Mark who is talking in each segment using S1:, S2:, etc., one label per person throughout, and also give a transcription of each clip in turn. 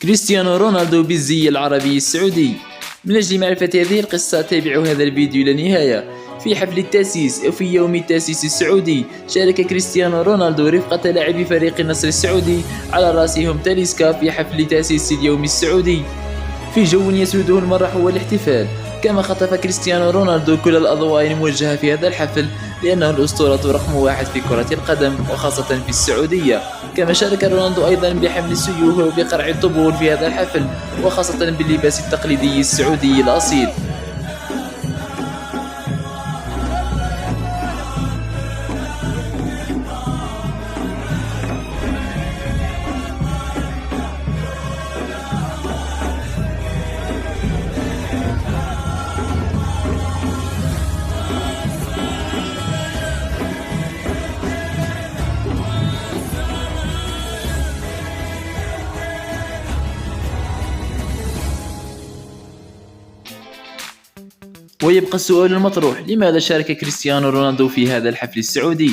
S1: كريستيانو رونالدو بالزي العربي السعودي. من أجل معرفة هذه القصة تابعوا هذا الفيديو إلى النهاية. في حفل التأسيس أو في يوم التأسيس السعودي شارك كريستيانو رونالدو رفقة لاعبي فريق النصر السعودي على رأسهم تاليسكا في حفل تأسيس اليوم السعودي في جو يسوده المرح والاحتفال. كما خطف كريستيانو رونالدو كل الأضواء الموجهة في هذا الحفل لأنه الأسطورة رقم 1 في كرة القدم وخاصة في السعودية. كما شارك رونالدو أيضا بحمل السيوف وبقرع الطبول في هذا الحفل وخاصة باللباس التقليدي السعودي الأصيل. ويبقى السؤال المطروح: لماذا شارك كريستيانو رونالدو في هذا الحفل السعودي؟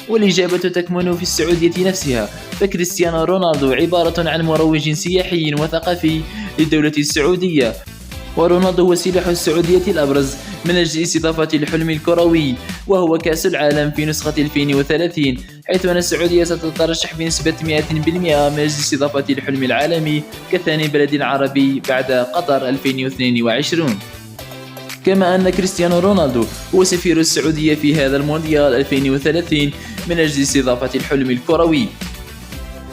S1: والإجابة تكمن في السعودية نفسها، فكريستيانو رونالدو عبارة عن مروج سياحي وثقافي للدولة السعودية، ورونالدو هو سلاح السعودية الأبرز من أجل استضافة الحلم الكروي وهو كأس العالم في نسخة 2030، حيث أن السعودية ستترشح بنسبة 100% من أجل استضافة الحلم العالمي كثاني بلد عربي بعد قطر 2022. كما أن كريستيانو رونالدو هو سفير السعودية في هذا المونديال 2030 من أجل استضافة الحلم الكروي.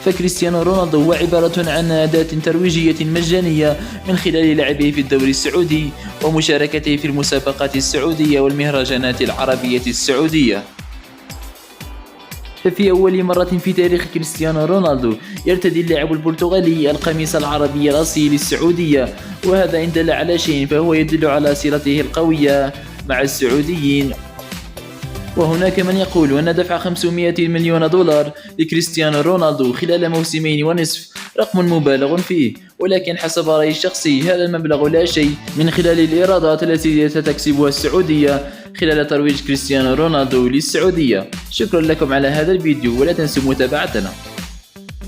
S1: فكريستيانو رونالدو هو عبارة عن أداة ترويجية مجانية من خلال لعبه في الدوري السعودي ومشاركته في المسابقات السعودية والمهرجانات العربية السعودية. ففي أول مرة في تاريخ كريستيانو رونالدو يرتدي اللاعب البرتغالي القميص العربي الأصيل السعودية، وهذا إن دل على شيء فهو يدل على صلته القوية مع السعوديين. وهناك من يقول أن دفع 500 مليون دولار لكريستيانو رونالدو خلال موسمين ونصف رقم مبالغ فيه، ولكن حسب رأيي الشخصي هذا المبلغ لا شيء من خلال الإيرادات التي ستكسبها السعودية خلال ترويج كريستيانو رونالدو للسعودية. شكرا لكم على هذا الفيديو ولا تنسوا متابعتنا.